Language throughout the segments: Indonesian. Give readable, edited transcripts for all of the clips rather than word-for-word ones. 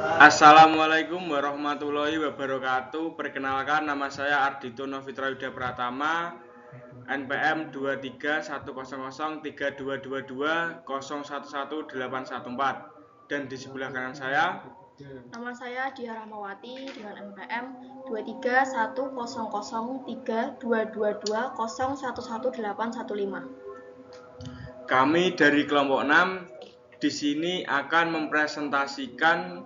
Assalamualaikum warahmatullahi wabarakatuh. Perkenalkan, nama saya Ardito Novitra Yuda Pratama, NPM 231032220111814, dan di sebelah kanan saya nama saya Diah Rahmawati dengan NPM 231032220111815. Kami dari kelompok 6 di sini akan mempresentasikan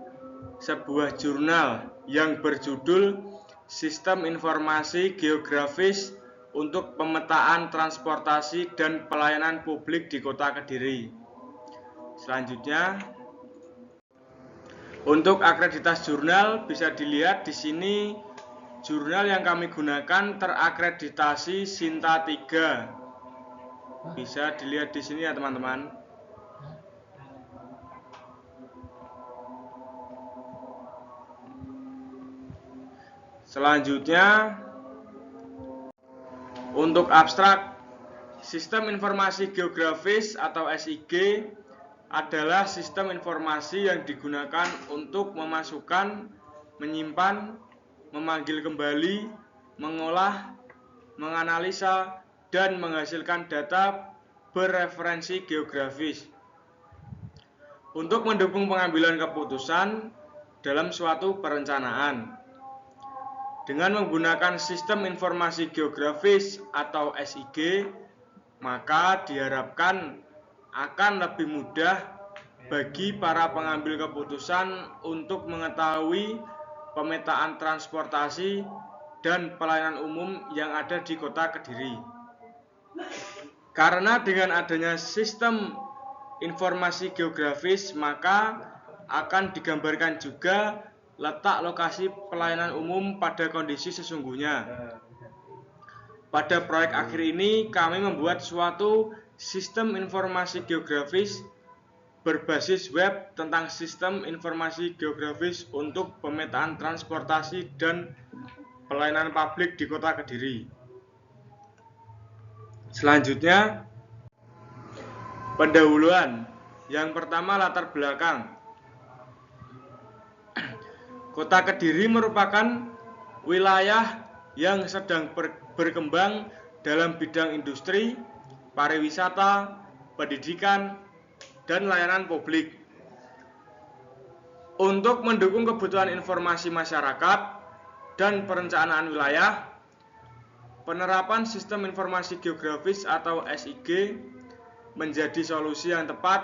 sebuah jurnal yang berjudul Sistem Informasi Geografis untuk Pemetaan Transportasi dan Pelayanan Publik di Kota Kediri. Selanjutnya, untuk akreditasi jurnal bisa dilihat di sini. Jurnal yang kami gunakan terakreditasi Sinta 3. Bisa dilihat di sini ya teman-teman. Selanjutnya, untuk abstrak, Sistem Informasi Geografis atau SIG adalah sistem informasi yang digunakan untuk memasukkan, menyimpan, memanggil kembali, mengolah, menganalisa, dan menghasilkan data bereferensi geografis untuk mendukung pengambilan keputusan dalam suatu perencanaan. Dengan menggunakan sistem informasi geografis atau SIG, maka diharapkan akan lebih mudah bagi para pengambil keputusan untuk mengetahui pemetaan transportasi dan pelayanan umum yang ada di Kota Kediri. Karena dengan adanya sistem informasi geografis, maka akan digambarkan juga letak lokasi pelayanan umum pada kondisi sesungguhnya. Pada proyek akhir ini, kami membuat suatu sistem informasi geografis berbasis web tentang sistem informasi geografis untuk pemetaan transportasi dan pelayanan publik di Kota Kediri. Selanjutnya, pendahuluan. Yang pertama, latar belakang. Kota Kediri merupakan wilayah yang sedang berkembang dalam bidang industri, pariwisata, pendidikan, dan layanan publik. Untuk mendukung kebutuhan informasi masyarakat dan perencanaan wilayah, penerapan sistem informasi geografis atau SIG menjadi solusi yang tepat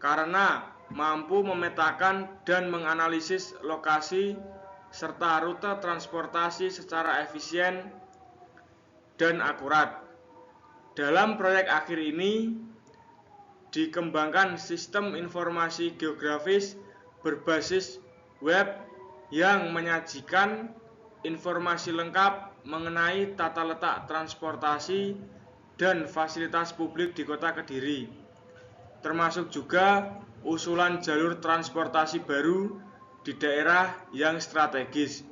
karena mampu memetakan dan menganalisis lokasi serta rute transportasi secara efisien dan akurat. Dalam proyek akhir ini dikembangkan sistem informasi geografis berbasis web yang menyajikan informasi lengkap mengenai tata letak transportasi dan fasilitas publik di Kota Kediri, termasuk juga usulan jalur transportasi baru di daerah yang strategis.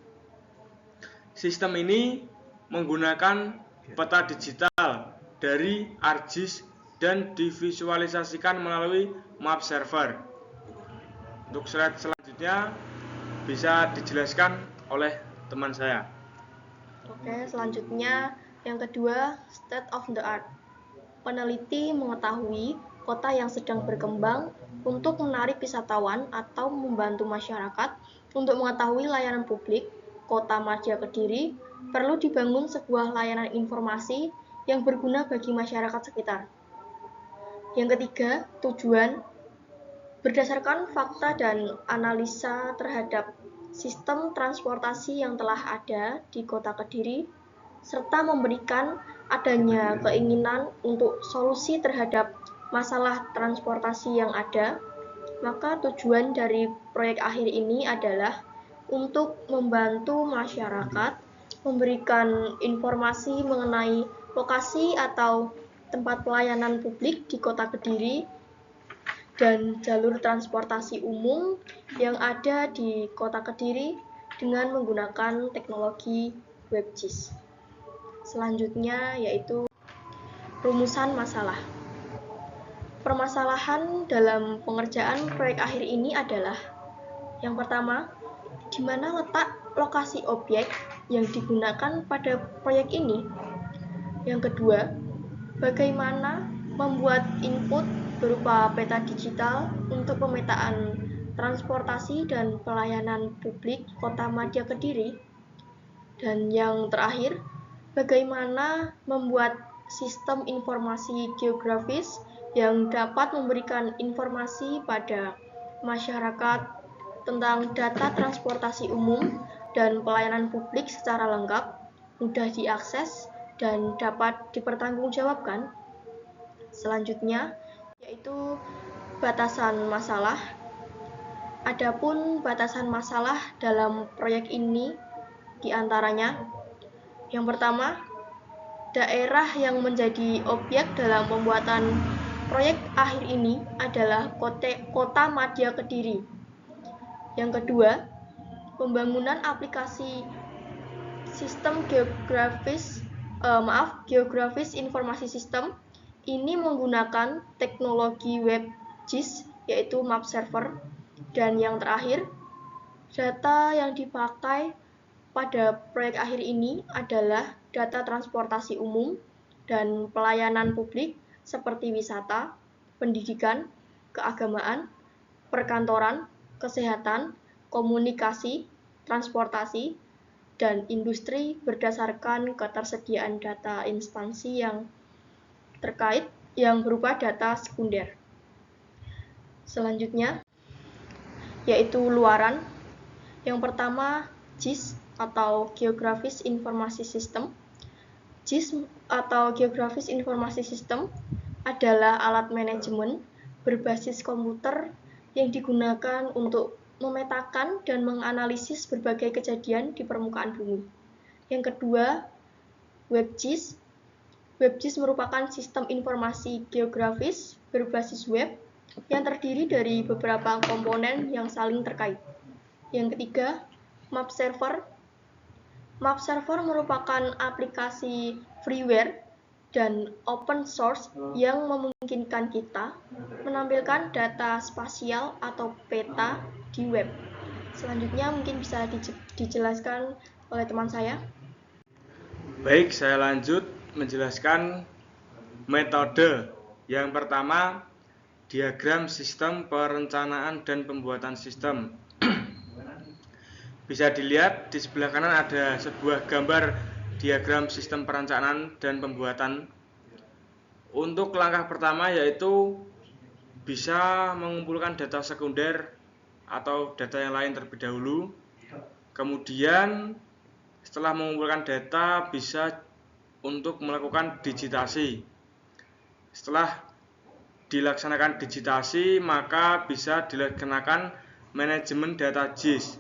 Sistem ini menggunakan peta digital dari ArcGIS dan divisualisasikan melalui map server. Untuk slide selanjutnya bisa dijelaskan oleh teman saya. Oke, selanjutnya yang kedua, state of the art. Peneliti mengetahui kota yang sedang berkembang untuk menarik wisatawan atau membantu masyarakat untuk mengetahui layanan publik. Kota Madya Kediri perlu dibangun sebuah layanan informasi yang berguna bagi masyarakat sekitar. Yang ketiga, tujuan. Berdasarkan fakta dan analisa terhadap sistem transportasi yang telah ada di Kota Kediri, serta memberikan adanya keinginan untuk solusi terhadap masalah transportasi yang ada, maka tujuan dari proyek akhir ini adalah untuk membantu masyarakat memberikan informasi mengenai lokasi atau tempat pelayanan publik di Kota Kediri dan jalur transportasi umum yang ada di Kota Kediri dengan menggunakan teknologi WebGIS. Selanjutnya yaitu rumusan masalah. Permasalahan dalam pengerjaan proyek akhir ini adalah Yang pertama, di mana letak lokasi objek yang digunakan pada proyek ini? Yang kedua, bagaimana membuat input berupa peta digital untuk pemetaan transportasi dan pelayanan publik Kota Madya Kediri? Dan yang terakhir, bagaimana membuat sistem informasi geografis yang dapat memberikan informasi pada masyarakat tentang data transportasi umum dan pelayanan publik secara lengkap, mudah diakses, dan dapat dipertanggungjawabkan. Selanjutnya, yaitu batasan masalah. Adapun batasan masalah dalam proyek ini diantaranya, yang pertama, daerah yang menjadi objek dalam pembuatan proyek akhir ini adalah Kota Madya Kediri. Yang kedua, pembangunan aplikasi sistem geografis informasi sistem ini menggunakan teknologi web GIS yaitu map server. Dan yang terakhir, data yang dipakai pada proyek akhir ini adalah data transportasi umum dan pelayanan publik seperti wisata, pendidikan, keagamaan, perkantoran, kesehatan, komunikasi, transportasi, dan industri berdasarkan ketersediaan data instansi yang terkait yang berupa data sekunder. Selanjutnya, yaitu luaran. Yang pertama, GIS atau Geografis Informasi Sistem. GIS atau Geografis Informasi Sistem adalah alat manajemen berbasis komputer yang digunakan untuk memetakan dan menganalisis berbagai kejadian di permukaan bumi. Yang kedua, WebGIS. WebGIS merupakan sistem informasi geografis berbasis web yang terdiri dari beberapa komponen yang saling terkait. Yang ketiga, Map Server. Map Server merupakan aplikasi freeware dan open source yang memungkinkan kita menampilkan data spasial atau peta di web. Selanjutnya mungkin bisa dijelaskan oleh teman saya. Baik, saya lanjut menjelaskan metode. Yang pertama, diagram sistem perencanaan dan pembuatan sistem. Bisa dilihat di sebelah kanan ada sebuah gambar diagram sistem perencanaan dan pembuatan. Untuk langkah pertama yaitu bisa mengumpulkan data sekunder atau data yang lain terlebih dahulu. Kemudian setelah mengumpulkan data bisa untuk melakukan digitasi. Setelah dilaksanakan digitasi maka bisa dilaksanakan manajemen data GIS.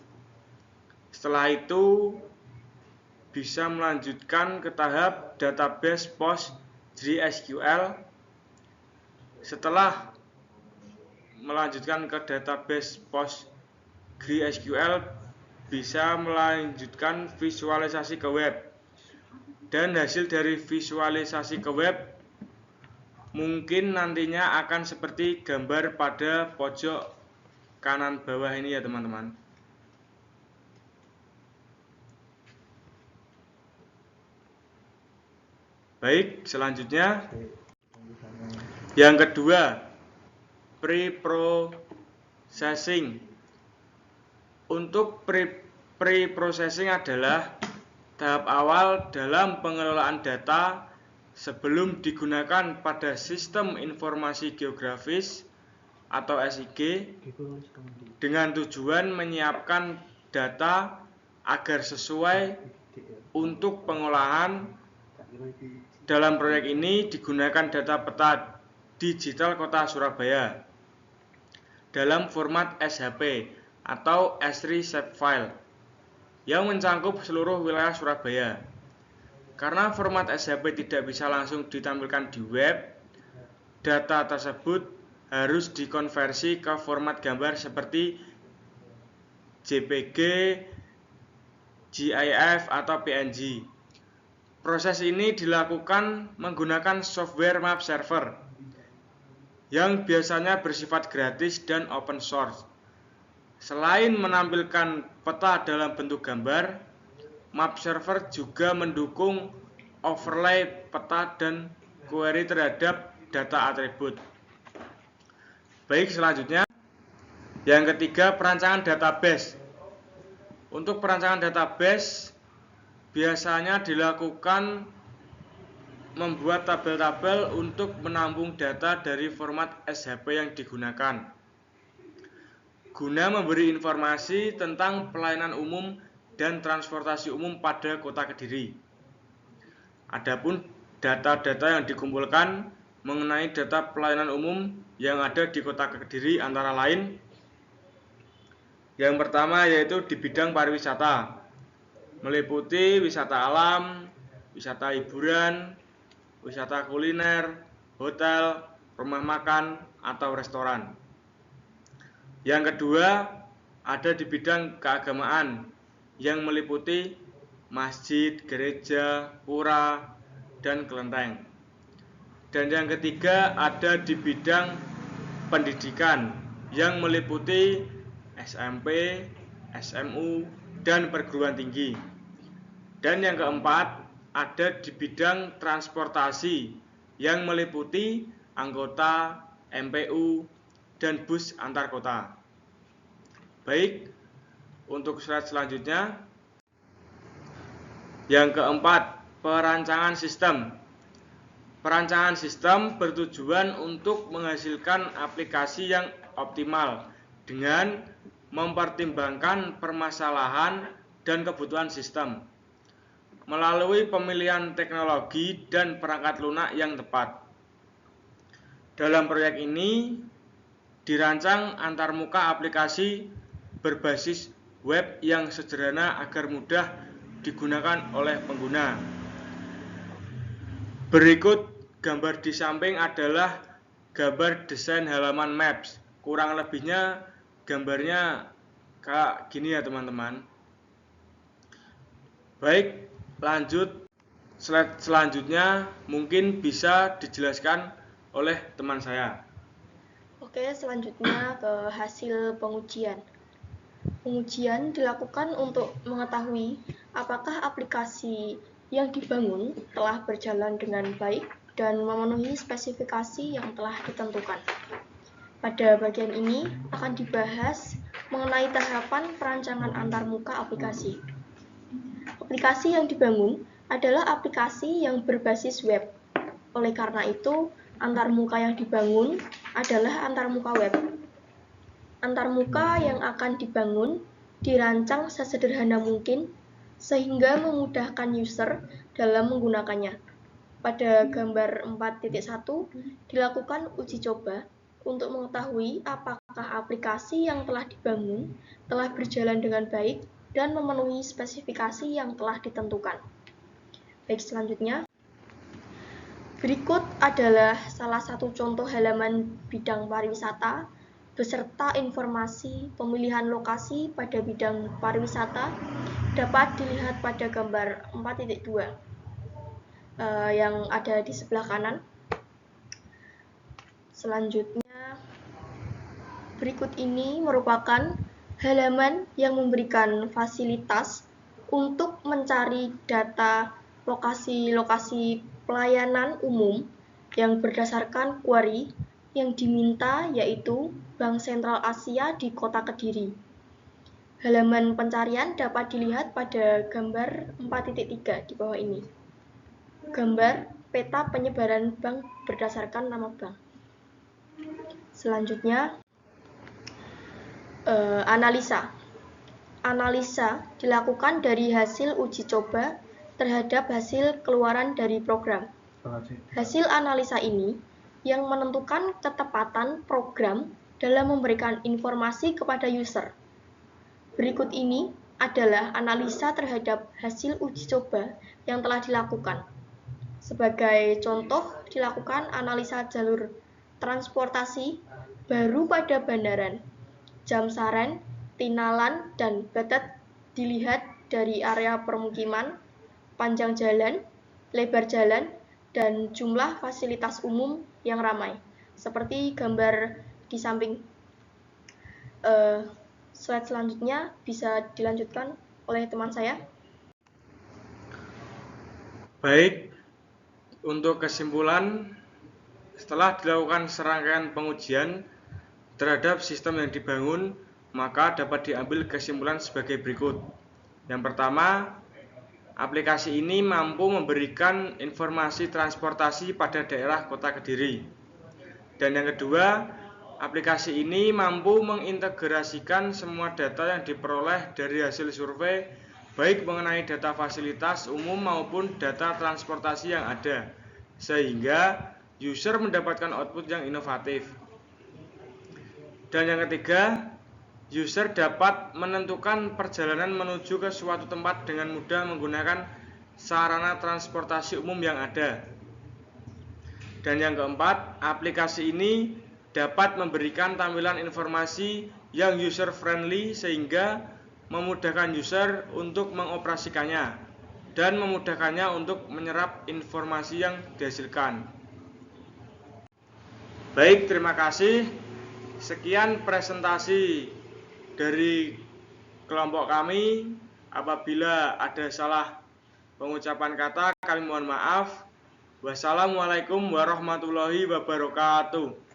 Setelah itu bisa melanjutkan ke tahap database PostgreSQL. Setelah melanjutkan ke database PostgreSQL bisa melanjutkan visualisasi ke web. Dan hasil dari visualisasi ke web mungkin nantinya akan seperti gambar pada pojok kanan bawah ini ya teman-teman. Baik, selanjutnya yang kedua, pre-processing. Untuk pre-processing adalah tahap awal dalam pengelolaan data sebelum digunakan pada sistem informasi geografis atau SIG dengan tujuan menyiapkan data agar sesuai untuk pengolahan. Dalam proyek ini digunakan data peta digital Kota Surabaya dalam format SHP atau S3 shapefile yang mencakup seluruh wilayah Surabaya. Karena format SHP tidak bisa langsung ditampilkan di web, data tersebut harus dikonversi ke format gambar seperti JPG, GIF, atau PNG. Proses ini dilakukan menggunakan software map server yang biasanya bersifat gratis dan open source. Selain menampilkan peta dalam bentuk gambar, map server juga mendukung overlay peta dan query terhadap data atribut. Baik, selanjutnya yang ketiga, perancangan database. Untuk perancangan database biasanya dilakukan membuat tabel-tabel untuk menampung data dari format SHP yang digunakan, guna memberi informasi tentang pelayanan umum dan transportasi umum pada Kota Kediri. Adapun data-data yang dikumpulkan mengenai data pelayanan umum yang ada di Kota Kediri antara lain, yang pertama yaitu di bidang pariwisata, meliputi wisata alam, wisata hiburan, wisata kuliner, hotel, rumah makan, atau restoran. Yang kedua, ada di bidang keagamaan yang meliputi masjid, gereja, pura, dan kelenteng. Dan yang ketiga, ada di bidang pendidikan yang meliputi SMP, SMU, dan perguruan tinggi. Dan yang keempat, ada di bidang transportasi yang meliputi anggota MPU dan bus antar kota. Baik, untuk slide selanjutnya. Yang keempat, perancangan sistem. Perancangan sistem bertujuan untuk menghasilkan aplikasi yang optimal dengan mempertimbangkan permasalahan dan kebutuhan sistem melalui pemilihan teknologi dan perangkat lunak yang tepat. Dalam proyek ini dirancang antarmuka aplikasi berbasis web yang sederhana agar mudah digunakan oleh pengguna. Berikut gambar di samping adalah gambar desain halaman Maps. Kurang lebihnya gambarnya kayak gini ya teman-teman. Baik, lanjut. Slide selanjutnya mungkin bisa dijelaskan oleh teman saya. Oke, selanjutnya ke hasil pengujian. Pengujian dilakukan untuk mengetahui apakah aplikasi yang dibangun telah berjalan dengan baik dan memenuhi spesifikasi yang telah ditentukan. Pada bagian ini akan dibahas mengenai tahapan perancangan antarmuka aplikasi. Aplikasi yang dibangun adalah aplikasi yang berbasis web. Oleh karena itu, antarmuka yang dibangun adalah antarmuka web. Antarmuka yang akan dibangun dirancang sesederhana mungkin sehingga memudahkan user dalam menggunakannya. Pada gambar 4.1 dilakukan uji coba untuk mengetahui apakah aplikasi yang telah dibangun telah berjalan dengan baik dan memenuhi spesifikasi yang telah ditentukan. Baik, selanjutnya. Berikut adalah salah satu contoh halaman bidang pariwisata beserta informasi pemilihan lokasi pada bidang pariwisata dapat dilihat pada gambar 4.2 yang ada di sebelah kanan. Selanjutnya, berikut ini merupakan halaman yang memberikan fasilitas untuk mencari data lokasi-lokasi pelayanan umum yang berdasarkan query yang diminta, yaitu Bank Sentral Asia di Kota Kediri. Halaman pencarian dapat dilihat pada gambar 4.3 di bawah ini. Gambar peta penyebaran bank berdasarkan nama bank. Selanjutnya, analisa. Analisa dilakukan dari hasil uji coba terhadap hasil keluaran dari program. Hasil analisa ini yang menentukan ketepatan program dalam memberikan informasi kepada user. Berikut ini adalah analisa terhadap hasil uji coba yang telah dilakukan. Sebagai contoh, dilakukan analisa jalur transportasi baru pada Bandaran, Jamsaren, Tinalan, dan Batet dilihat dari area permukiman, panjang jalan, lebar jalan, dan jumlah fasilitas umum yang ramai, seperti gambar di samping. Slide selanjutnya bisa dilanjutkan oleh teman saya. Baik, untuk kesimpulan, setelah dilakukan serangkaian pengujian terhadap sistem yang dibangun, maka dapat diambil kesimpulan sebagai berikut. Yang pertama, aplikasi ini mampu memberikan informasi transportasi pada daerah Kota Kediri. Dan yang kedua, aplikasi ini mampu mengintegrasikan semua data yang diperoleh dari hasil survei, baik mengenai data fasilitas umum maupun data transportasi yang ada, sehingga user mendapatkan output yang inovatif. Dan yang ketiga, user dapat menentukan perjalanan menuju ke suatu tempat dengan mudah menggunakan sarana transportasi umum yang ada. Dan yang keempat, aplikasi ini dapat memberikan tampilan informasi yang user friendly sehingga memudahkan user untuk mengoperasikannya dan memudahkannya untuk menyerap informasi yang dihasilkan. Baik, terima kasih. Sekian presentasi dari kelompok kami. Apabila ada salah pengucapan kata, kami mohon maaf. Wassalamualaikum warahmatullahi wabarakatuh.